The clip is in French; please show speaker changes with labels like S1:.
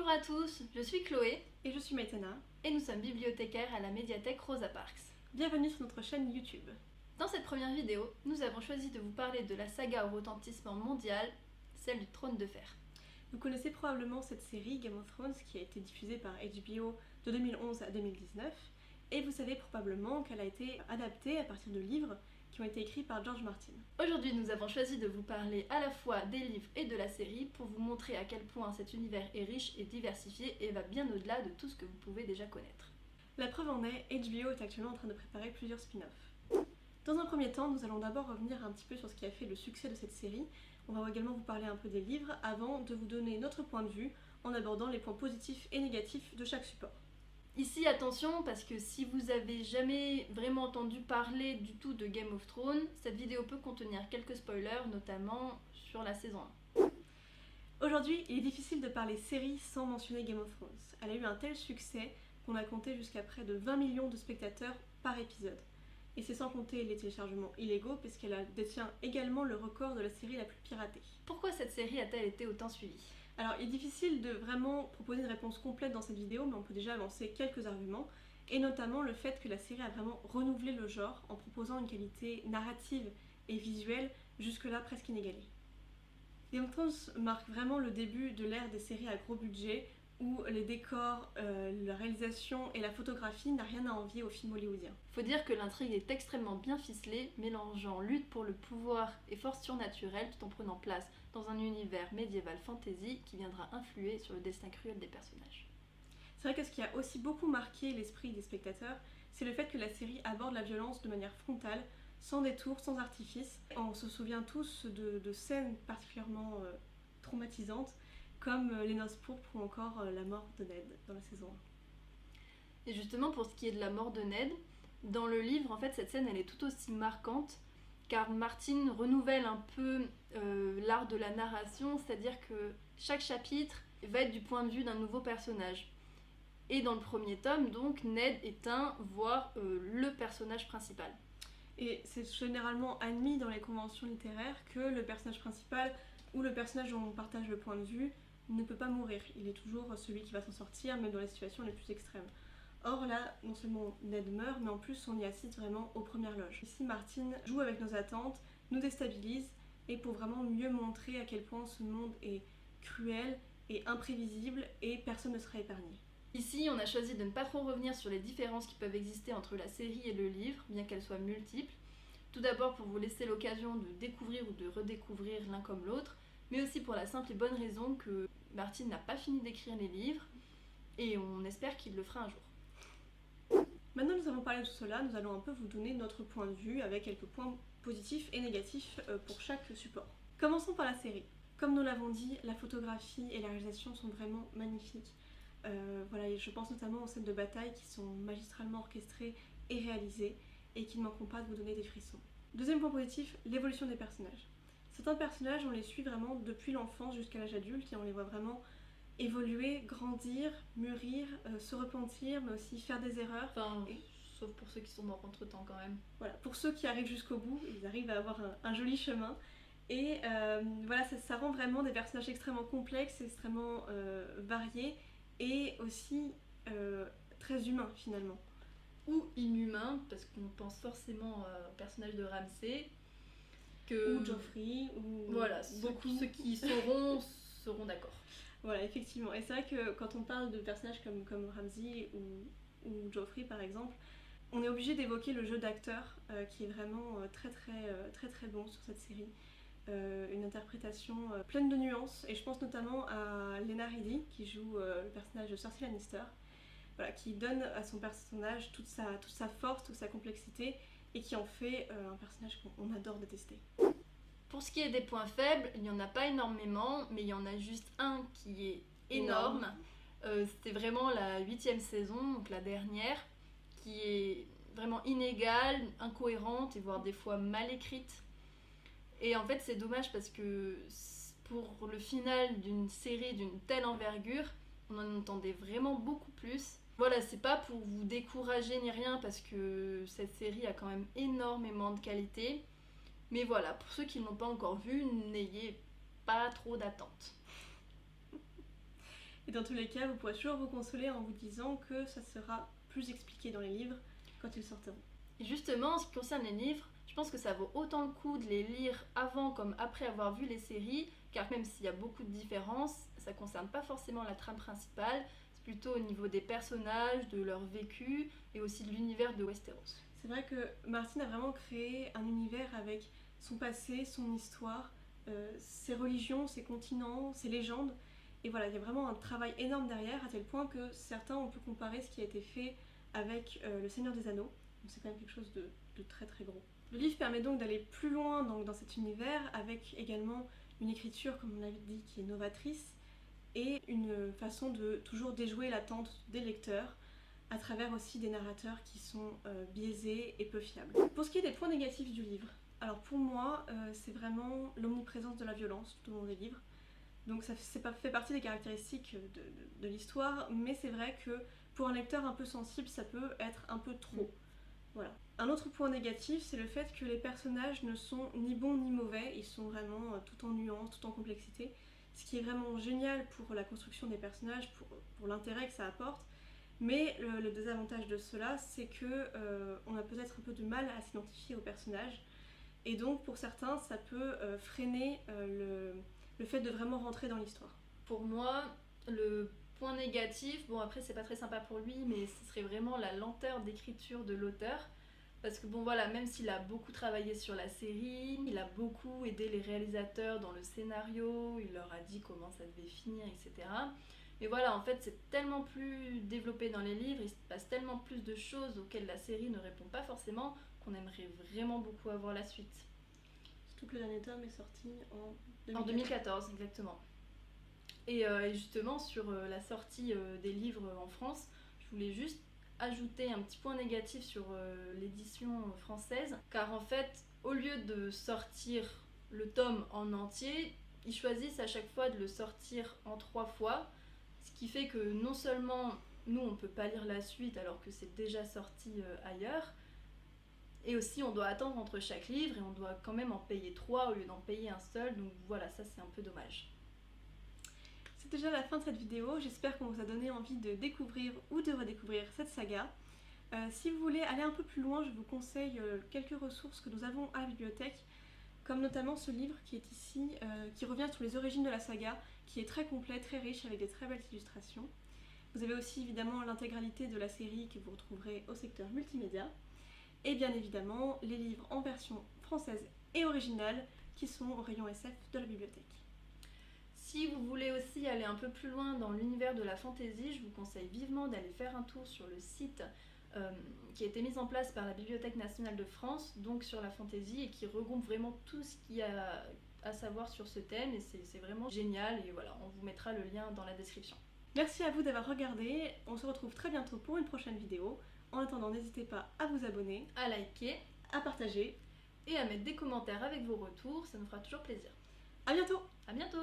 S1: Bonjour à tous, je suis Chloé
S2: Et je suis Maïtena.
S1: et nous sommes bibliothécaires à la médiathèque Rosa Parks.
S2: Bienvenue sur notre chaîne YouTube.
S1: Dans cette première vidéo, nous avons choisi de vous parler de la saga au retentissement mondial, celle du Trône de Fer.
S2: Vous connaissez probablement cette série Game of Thrones qui a été diffusée par HBO de 2011 à 2019 et vous savez probablement qu'elle a été adaptée à partir de livres qui ont été écrits par George Martin.
S1: Aujourd'hui, nous avons choisi de vous parler à la fois des livres et de la série pour vous montrer à quel point cet univers est riche et diversifié et va bien au-delà de tout ce que vous pouvez déjà connaître.
S2: La preuve en est, HBO est actuellement en train de préparer plusieurs spin-offs. Dans un premier temps, nous allons d'abord revenir un petit peu sur ce qui a fait le succès de cette série. On va également vous parler un peu des livres avant de vous donner notre point de vue en abordant les points positifs et négatifs de chaque support.
S1: Ici, attention, parce que si vous avez jamais vraiment entendu parler du tout de Game of Thrones, cette vidéo peut contenir quelques spoilers, notamment sur la saison 1.
S2: Aujourd'hui, il est difficile de parler série sans mentionner Game of Thrones. Elle a eu un tel succès qu'on a compté jusqu'à près de 20 millions de spectateurs par épisode. Et c'est sans compter les téléchargements illégaux, puisqu'elle détient également le record de la série la plus piratée.
S1: Pourquoi cette série a-t-elle été autant suivie ?
S2: Alors, il est difficile de vraiment proposer une réponse complète dans cette vidéo, mais on peut déjà avancer quelques arguments, et notamment le fait que la série a vraiment renouvelé le genre en proposant une qualité narrative et visuelle jusque-là presque inégalée. Game of Thrones marque vraiment le début de l'ère des séries à gros budget, où les décors, la réalisation et la photographie n'a rien à envier aux films hollywoodiens.
S1: Faut dire que l'intrigue est extrêmement bien ficelée, mélangeant lutte pour le pouvoir et force surnaturelle tout en prenant place dans un univers médiéval fantasy qui viendra influer sur le destin cruel des personnages.
S2: C'est vrai que ce qui a aussi beaucoup marqué l'esprit des spectateurs, c'est le fait que la série aborde la violence de manière frontale, sans détour, sans artifice. On se souvient tous de scènes particulièrement traumatisantes, comme les noces pourpres ou encore la mort de Ned dans la saison 1.
S1: Et justement, pour ce qui est de la mort de Ned, dans le livre, en fait, cette scène, elle est tout aussi marquante, car Martin renouvelle un peu l'art de la narration, c'est-à-dire que chaque chapitre va être du point de vue d'un nouveau personnage. Et dans le premier tome, donc, Ned est voire le personnage principal.
S2: Et c'est généralement admis dans les conventions littéraires que le personnage principal ou le personnage dont on partage le point de vue ne peut pas mourir. Il est toujours celui qui va s'en sortir, même dans les situations les plus extrêmes. Or là, non seulement Ned meurt, mais en plus on y assiste vraiment aux premières loges. Ici, Martin joue avec nos attentes, nous déstabilise, et pour vraiment mieux montrer à quel point ce monde est cruel et imprévisible, et personne ne sera épargné.
S1: Ici, on a choisi de ne pas trop revenir sur les différences qui peuvent exister entre la série et le livre, bien qu'elles soient multiples. Tout d'abord pour vous laisser l'occasion de découvrir ou de redécouvrir l'un comme l'autre, mais aussi pour la simple et bonne raison que Martin n'a pas fini d'écrire les livres, et on espère qu'il le fera un jour.
S2: Maintenant que nous avons parlé de tout cela, nous allons un peu vous donner notre point de vue avec quelques points positifs et négatifs pour chaque support. Commençons par la série. Comme nous l'avons dit, la photographie et la réalisation sont vraiment magnifiques. Voilà, je pense notamment aux scènes de bataille qui sont magistralement orchestrées et réalisées et qui ne manqueront pas de vous donner des frissons. Deuxième point positif, l'évolution des personnages. Certains personnages, on les suit vraiment depuis l'enfance jusqu'à l'âge adulte et on les voit vraiment évoluer, grandir, mûrir, se repentir, mais aussi faire des erreurs.
S1: Enfin, sauf pour ceux qui sont morts entre temps quand même.
S2: Voilà, pour ceux qui arrivent jusqu'au bout, ils arrivent à avoir un joli chemin. Et voilà, ça rend vraiment des personnages extrêmement complexes, extrêmement variés et aussi très humains finalement.
S1: Ou inhumains, parce qu'on pense forcément au personnage de Ramsay.
S2: Ou Joffrey, ou
S1: voilà,
S2: beaucoup.
S1: Ceux qui seront d'accord.
S2: Voilà, effectivement. Et c'est vrai que quand on parle de personnages comme Ramsay ou Joffrey par exemple, on est obligé d'évoquer le jeu d'acteur qui est vraiment très bon sur cette série. Une interprétation pleine de nuances, et je pense notamment à Lena Headey qui joue le personnage de Cersei Lannister, voilà, qui donne à son personnage toute sa force, toute sa complexité, et qui en fait un personnage qu'on adore détester.
S1: Pour ce qui est des points faibles, il n'y en a pas énormément, mais il y en a juste un qui est énorme. C'était vraiment la 8e saison, donc la dernière, qui est vraiment inégale, incohérente et voire des fois mal écrite. Et en fait c'est dommage parce que pour le final d'une série d'une telle envergure, on en entendait vraiment beaucoup plus. Voilà, c'est pas pour vous décourager ni rien parce que cette série a quand même énormément de qualité. Mais voilà, pour ceux qui ne l'ont pas encore vue, n'ayez pas trop d'attentes.
S2: Et dans tous les cas, vous pourrez toujours vous consoler en vous disant que ça sera plus expliqué dans les livres quand ils sortiront.
S1: Et justement, en ce qui concerne les livres, je pense que ça vaut autant le coup de les lire avant comme après avoir vu les séries, car même s'il y a beaucoup de différences, ça ne concerne pas forcément la trame principale, c'est plutôt au niveau des personnages, de leur vécu et aussi de l'univers de Westeros.
S2: C'est vrai que Martin a vraiment créé un univers avec son passé, son histoire, ses religions, ses continents, ses légendes. Et voilà, il y a vraiment un travail énorme derrière, à tel point que certains ont pu comparer ce qui a été fait avec Le Seigneur des Anneaux. Donc c'est quand même quelque chose de très très gros. Le livre permet donc d'aller plus loin dans cet univers, avec également une écriture, comme on l'avait dit, qui est novatrice, et une façon de toujours déjouer l'attente des lecteurs, à travers aussi des narrateurs qui sont biaisés et peu fiables. Pour ce qui est des points négatifs du livre, alors pour moi, c'est vraiment l'omniprésence de la violence tout au long des livres. Donc ça fait partie des caractéristiques de l'histoire, mais c'est vrai que pour un lecteur un peu sensible, ça peut être un peu trop. Voilà. Un autre point négatif, c'est le fait que les personnages ne sont ni bons ni mauvais, ils sont vraiment tout en nuances, tout en complexité, ce qui est vraiment génial pour la construction des personnages, pour l'intérêt que ça apporte. Mais le désavantage de cela, c'est que on a peut-être un peu de mal à s'identifier aux personnages, et donc pour certains, ça peut freiner le fait de vraiment rentrer dans l'histoire.
S1: Pour moi, le point négatif, bon après c'est pas très sympa pour lui, mais ce serait vraiment la lenteur d'écriture de l'auteur. Parce que bon voilà, même s'il a beaucoup travaillé sur la série, il a beaucoup aidé les réalisateurs dans le scénario, il leur a dit comment ça devait finir, etc. Mais voilà, en fait c'est tellement plus développé dans les livres, il se passe tellement plus de choses auxquelles la série ne répond pas forcément, qu'on aimerait vraiment beaucoup avoir la suite.
S2: Surtout que le dernier tome est sorti en 2014.
S1: En 2014, exactement. Et justement, sur la sortie des livres en France, je voulais juste ajouter un petit point négatif sur l'édition française, car en fait, au lieu de sortir le tome en entier, ils choisissent à chaque fois de le sortir en 3 fois, ce qui fait que non seulement nous on peut pas lire la suite alors que c'est déjà sorti ailleurs, et aussi on doit attendre entre chaque livre et on doit quand même en payer 3 au lieu d'en payer un seul, donc voilà, ça c'est un peu dommage.
S2: C'est déjà la fin de cette vidéo, j'espère qu'on vous a donné envie de découvrir ou de redécouvrir cette saga. Si vous voulez aller un peu plus loin, je vous conseille quelques ressources que nous avons à la bibliothèque, comme notamment ce livre qui est ici, qui revient sur les origines de la saga, qui est très complet, très riche, avec des très belles illustrations. Vous avez aussi évidemment l'intégralité de la série que vous retrouverez au secteur multimédia, et bien évidemment les livres en version française et originale qui sont au rayon SF de la bibliothèque.
S1: Si vous voulez aussi aller un peu plus loin dans l'univers de la fantasy, je vous conseille vivement d'aller faire un tour sur le site qui a été mis en place par la Bibliothèque nationale de France, donc sur la fantasy, et qui regroupe vraiment tout ce qu'il y a à savoir sur ce thème, et c'est vraiment génial, et voilà, on vous mettra le lien dans la description.
S2: Merci à vous d'avoir regardé, on se retrouve très bientôt pour une prochaine vidéo. En attendant, n'hésitez pas à vous abonner,
S1: À liker
S2: à partager,
S1: et à mettre des commentaires avec vos retours, ça nous fera toujours plaisir.
S2: à bientôt!
S1: À bientôt!